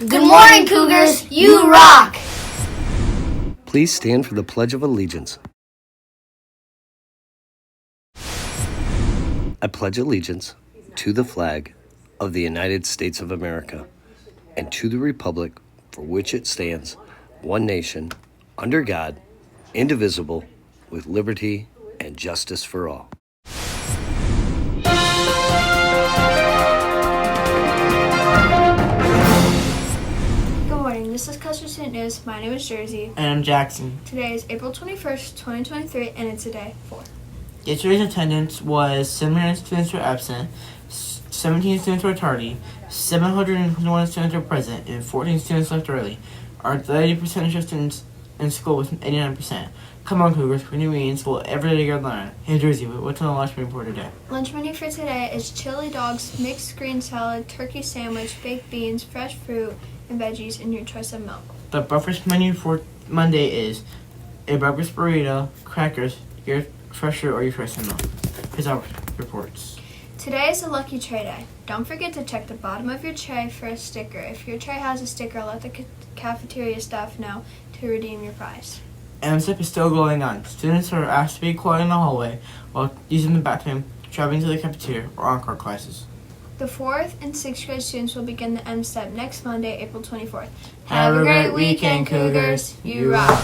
Good morning, Cougars. You rock! Please stand for the Pledge of Allegiance. I pledge allegiance to the flag of the United States of America and to the republic for which it stands, one nation, under God, indivisible, with liberty and justice for all. Good morning, this is Custer Student News. My name is Jersey. And I'm Jackson. Today is April 21st, 2023, and it's a day 4. Yesterday's attendance was 79 students were absent, 17 students were tardy, 721 students were present, and 14 students left early. Our 30% of students in school was 89%. Come on, Cougars, we're going to be in school every day to go learn. Hey, Jersey, what's on the lunch menu for today? Lunch menu for today is chili dogs, mixed green salad, turkey sandwich, baked beans, fresh fruit, and veggies, and your choice of milk. The breakfast menu for Monday is a breakfast burrito, crackers, your fresh fruit, or your choice of milk. Here's our reports. Today is a lucky tray day. Don't forget to check the bottom of your tray for a sticker. If your tray has a sticker, let the cafeteria staff know to redeem your prize. MSIP is still going on. Students are asked to be quiet in the hallway while using the bathroom, traveling to the cafeteria, or encore classes. The 4th and 6th grade students will begin the MSTEP next Monday, April 24th. Have a great weekend, Cougars. You rock.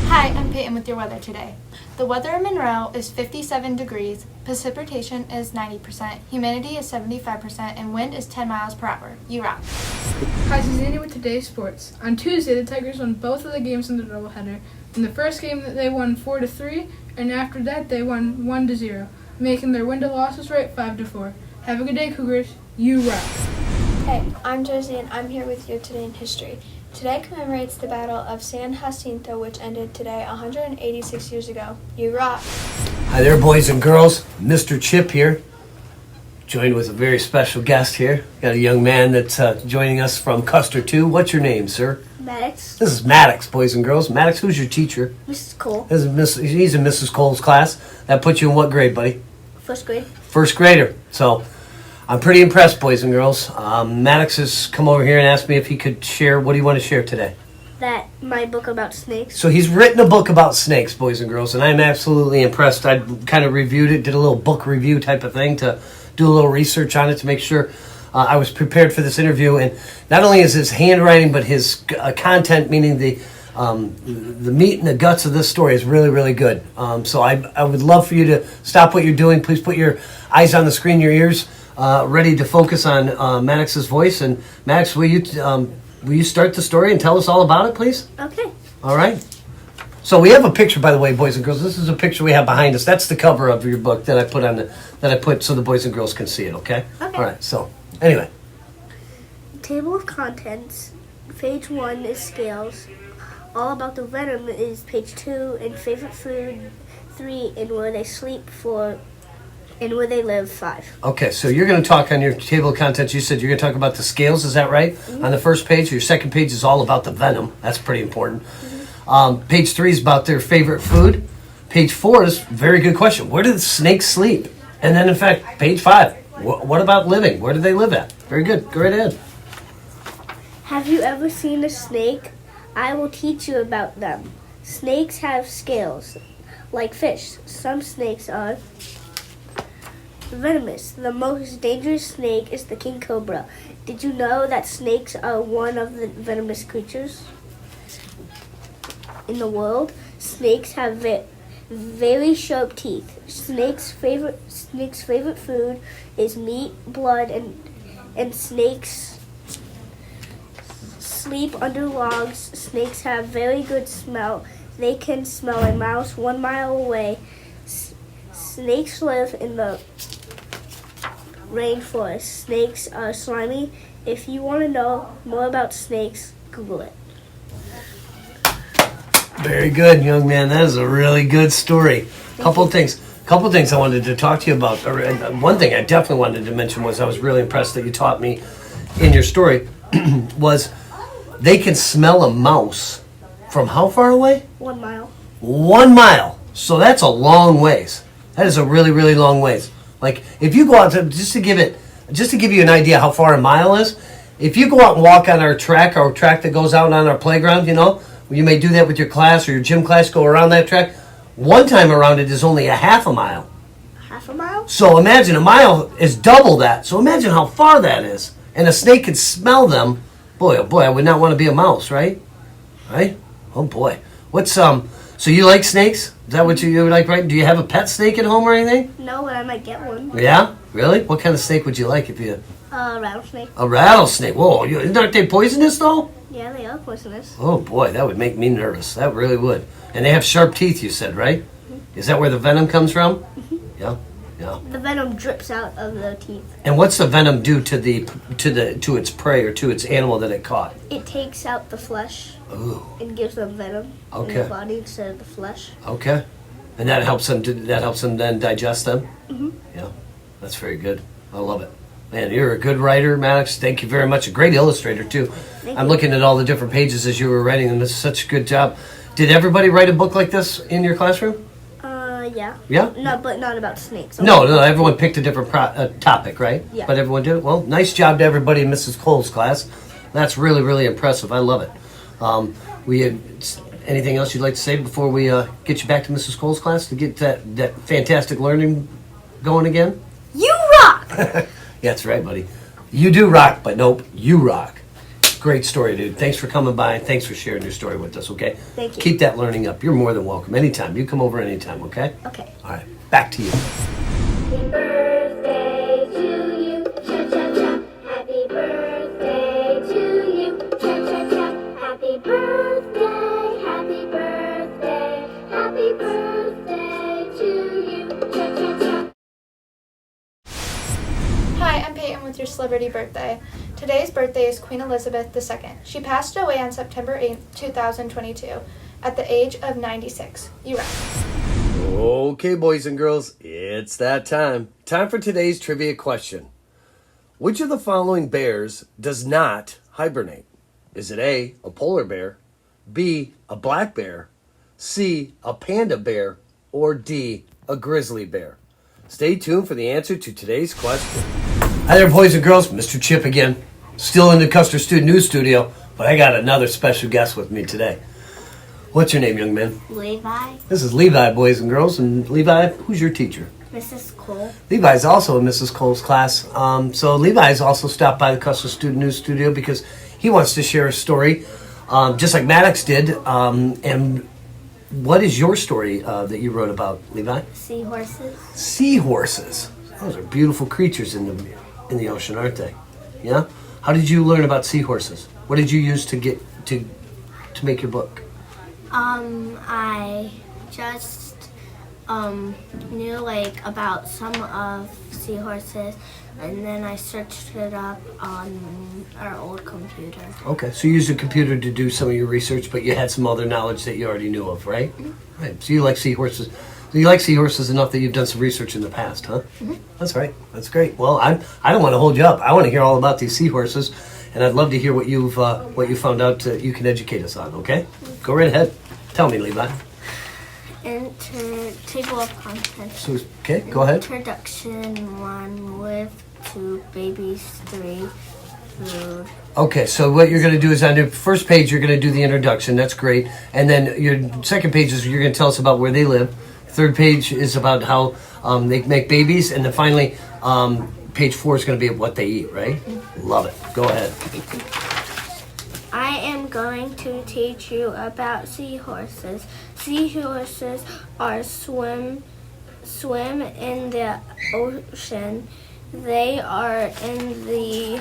Hi, I'm Peyton with your weather today. The weather in Monroe is 57 degrees, precipitation is 90%, humidity is 75%, and wind is 10 miles per hour. You rock. Hi, Susanna with today's sports. On Tuesday, the Tigers won both of the games in the doubleheader. In the first game, they won 4-3, and after that, they won 1-0, making their win-to-losses rate 5-4. Have a good day, Cougars. You rock. Hey, I'm Josie, and I'm here with you today in history. Today commemorates the Battle of San Jacinto, which ended today 186 years ago. You rock. Hi there, boys and girls. Mr. Chip here, joined with a very special guest here. Got a young man that's joining us from Custer 2. What's your name, sir? Maddox. This is Maddox, boys and girls. Maddox, who's your teacher? Mrs. Cole. He's in Mrs. Cole's class. That puts you in what grade, buddy? First grade. First grader. So I'm pretty impressed, boys and girls. Maddox has come over here and asked me if he could share. What do you want to share today? That my book about snakes. So he's written a book about snakes, boys and girls, and I'm absolutely impressed. I kind of reviewed it, did a little book review type of thing to do a little research on it to make sure I was prepared for this interview. And not only is his handwriting, but his content, meaning the meat and the guts of this story, is really, really good. So I would love for you to stop what you're doing. Please put your eyes on the screen, your ears ready to focus on Maddox's voice. And Maddox, will you start the story and tell us all about it, please? Okay. All right. So we have a picture, by the way, boys and girls. This is a picture we have behind us. That's the cover of your book that I put so the boys and girls can see it. Okay. Okay. All right. So anyway, Table of contents. Page 1 is scales. All about the venom is page 2, and favorite food 3, and where they sleep 4, and where they live 5. okay. So you're going to talk on your table of contents. You said you're going to talk about the scales. Is that right? Mm-hmm. On the first page, your second page is all about the venom. That's pretty important. Mm-hmm. Page 3 is about their favorite food. Page 4 is very good question. Where do the snakes sleep? And then, in fact, page 5. What about living? Where do they live at? Very good. Go right ahead. Have you ever seen a snake? I will teach you about them. Snakes have scales, like fish. Some snakes are venomous. The most dangerous snake is the king cobra. Did you know that snakes are one of the venomous creatures in the world? Snakes have very sharp teeth. Snake's favorite food is meat, blood, and snakes sleep under logs. Snakes have very good smell. They can smell a mouse 1 mile away. Snakes live in the rainforest. Snakes are slimy. If you want to know more about snakes, Google it. Very good, young man. That is a really good story. Couple things I wanted to talk to you about. One thing I definitely wanted to mention was I was really impressed that you taught me in your story was they can smell a mouse from how far away? 1 mile. 1 mile. So that's a long ways. That is a really, really long ways. Like if you go out to just to give you an idea how far a mile is, if you go out and walk on our track that goes out on our playground, you may do that with your class or your gym class, go around that track. One time around it is only a half a mile. Half a mile? So imagine a mile is double that. So imagine how far that is. And a snake could smell them. Boy, oh boy, I would not want to be a mouse, right? Right? Oh boy. So you like snakes? Is that what you like, right? Do you have a pet snake at home or anything? No, but I might get one. Yeah? Really? What kind of snake would you like if you... Rattlesnake. A rattlesnake. Whoa, aren't they poisonous though? Yeah, they are poisonous. Oh boy, that would make me nervous. That really would. And they have sharp teeth, you said, right? Is that where the venom comes from? Yeah. Yeah. The venom drips out of the teeth. And what's the venom do to its prey or to its animal that it caught? It takes out the flesh Ooh. and gives them venom in Okay. their body instead of the flesh. Okay. And that helps them then digest them? Mhm. Yeah. That's very good. I love it. Man, you're a good writer, Maddox. Thank you very much. A great illustrator, too. Thank I'm you. looking at all the different pages as you were writing them. This is such a good job. Did everybody write a book like this in your classroom? Yeah. Yeah? No, but not about snakes. No, everyone picked a different topic, right? Yeah. But everyone did it? Well, nice job to everybody in Mrs. Cole's class. That's really, really impressive. I love it. Anything else you'd like to say before we get you back to Mrs. Cole's class to get that fantastic learning going again? You rock! Yeah, that's right, buddy. You do rock, but nope, you rock. Great story, dude. Thanks for coming by and thanks for sharing your story with us, okay? Thank you. Keep that learning up. You're more than welcome. Anytime. You come over anytime, okay? Okay. All right. Back to you. Happy birthday to you, cha cha cha. Happy birthday to you, cha cha cha. Happy birthday, happy birthday, happy birthday to you, cha cha cha. Hi, I'm Peyton with your celebrity birthday. Today's birthday is Queen Elizabeth II. She passed away on September 8th, 2022, at the age of 96. You rock. Okay, boys and girls, it's that time. Time for today's trivia question. Which of the following bears does not hibernate? Is it A, a polar bear, B, a black bear, C, a panda bear, or D, a grizzly bear? Stay tuned for the answer to today's question. Hi there, boys and girls. Mr. Chip again. Still in the Custer Student News Studio, but I got another special guest with me today. What's your name, young man? Levi, This is Levi, boys and girls. And Levi, who's your teacher? Mrs. Cole. Levi's also in Mrs. Cole's class. So Levi's also stopped by the Custer Student News Studio because he wants to share a story, just like Maddox did. And what is your story that you wrote about, Levi? Seahorses. Seahorses. Those are beautiful creatures in the ocean, aren't they? Yeah. How did you learn about seahorses? What did you use to make your book? I just knew about some of seahorses, and then I searched it up on our old computer. Okay, so you used a computer to do some of your research, but you had some other knowledge that you already knew of, right? Mm-hmm. Right. So you like seahorses. You like seahorses enough that you've done some research in the past, huh? Mm-hmm. That's right. That's great. Well, I don't want to hold you up. I want to hear all about these seahorses, and I'd love to hear what you found out you can educate us on. Okay, go right ahead. Tell me, Levi. Enter table of contents. So, okay, go ahead. Introduction 1 with 2, babies 3, food. Okay, so what you're going to do is on the first page you're going to do the introduction. That's great, and then your second page is you're going to tell us about where they live. Third page is about how they make babies, and then finally, page 4 is going to be what they eat. Right? Mm-hmm. Love it. Go ahead. I am going to teach you about seahorses. Seahorses are swim in the ocean. They are in the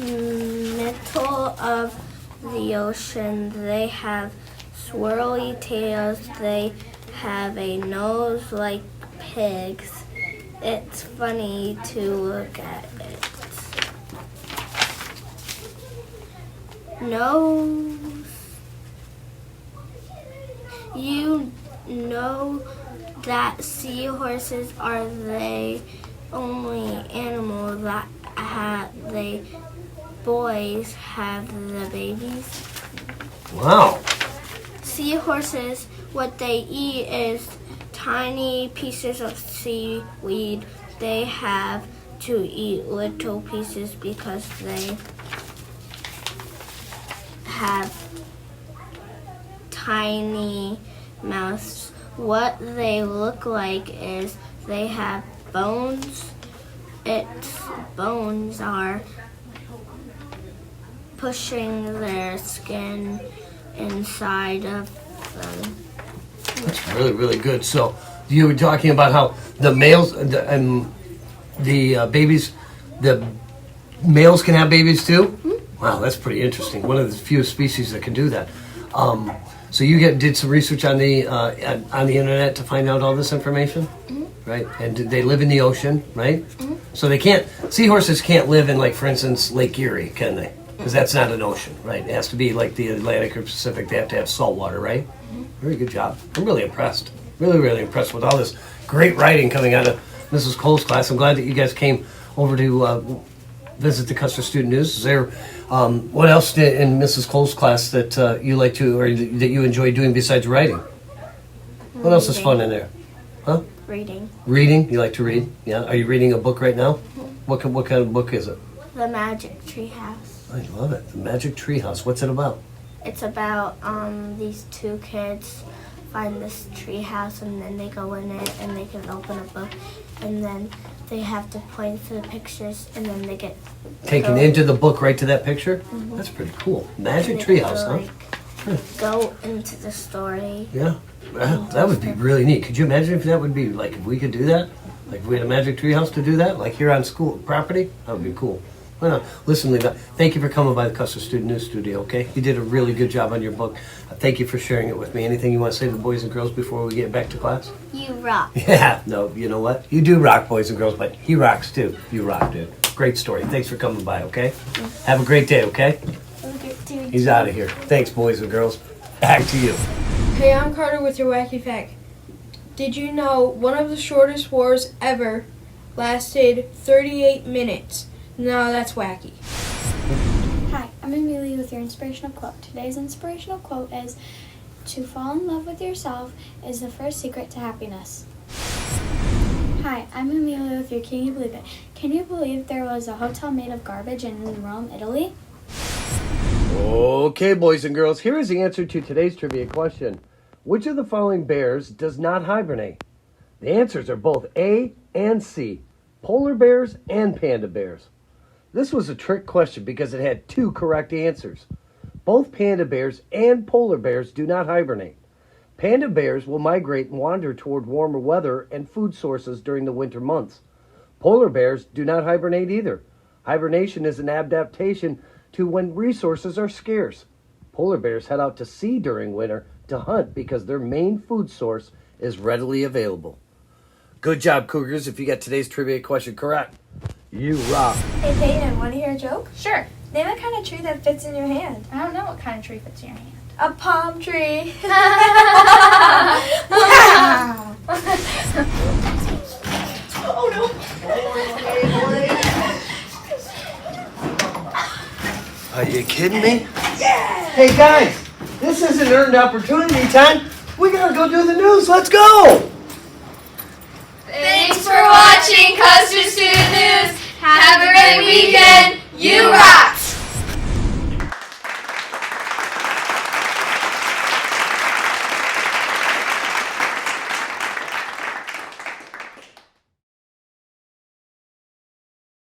middle of the ocean. They have swirly tails. They have a nose like pigs. It's funny to look at it. Nose. You know that seahorses are the only animal that boys have the babies. Wow. Seahorses, what they eat is tiny pieces of seaweed. They have to eat little pieces because they have tiny mouths. What they look like is they have bones. Its bones are pushing their skin inside of them. That's really, really good. So you were talking about how the males and the babies, the males can have babies too? Mm-hmm. Wow, that's pretty interesting. One of the few species that can do that. So you did some research on the internet to find out all this information? Mm-hmm. Right? And they live in the ocean, right? Mm-hmm. So they can't, seahorses can't live in, like, for instance, Lake Erie, can they? Because that's not an ocean, right? It has to be like the Atlantic or Pacific. They have to have salt water, right? Mm-hmm. Very good job. I'm really impressed. Really, really impressed with all this great writing coming out of Mrs. Cole's class. I'm glad that you guys came over to visit the Custer Student News. Is there, what else in Mrs. Cole's class that you like to, or that you enjoy doing besides writing? What else is fun in there? Huh? Reading. Reading? You like to read? Yeah. Are you reading a book right now? What kind of book is it? The Magic Tree House. I love it. The Magic Tree House. What's it about? It's about these two kids find this tree house and then they go in it and they can open a book and then they have to point to the pictures and then they get Taken into the book right to that picture? Mhm. That's pretty cool. Magic and they Tree get House, to, huh? like, go into the story. Yeah. Well, that would be really neat. Could you imagine if that would be, like, if we could do that? Like, if we had a Magic Tree House to do that? Like, here on school property? That would be cool. Well, listen, Leva, thank you for coming by the Custer Student News Studio, okay? You did a really good job on your book. Thank you for sharing it with me. Anything you want to say to the boys and girls before we get back to class? You rock. Yeah, no, you know what? You do rock, boys and girls, but he rocks too. You rock, dude. Great story. Thanks for coming by, okay? Have a great day, okay? He's out of here. Thanks, boys and girls. Back to you. Hey, I'm Carter with your wacky fact. Did you know one of the shortest wars ever lasted 38 minutes? No, that's wacky. Hi, I'm Amelia with your inspirational quote. Today's inspirational quote is, "To fall in love with yourself is the first secret to happiness." Hi, I'm Amelia with your Can You Believe It? Can you believe there was a hotel made of garbage in Rome, Italy? Okay, boys and girls, here is the answer to today's trivia question. Which of the following bears does not hibernate? The answers are both A and C, polar bears and panda bears. This was a trick question because it had two correct answers. Both panda bears and polar bears do not hibernate. Panda bears will migrate and wander toward warmer weather and food sources during the winter months. Polar bears do not hibernate either. Hibernation is an adaptation to when resources are scarce. Polar bears head out to sea during winter to hunt because their main food source is readily available. Good job, Cougars, if you got today's trivia question correct. You rock. Hey Peyton, want to hear a joke? Sure. Name a kind of tree that fits in your hand. I don't know what kind of tree fits in your hand. A palm tree. Oh no. Are you kidding me? Yeah! Hey guys, this isn't earned opportunity time. We gotta go do the news. Let's go! Thanks for watching Custer Student News. Have a great weekend. You rock!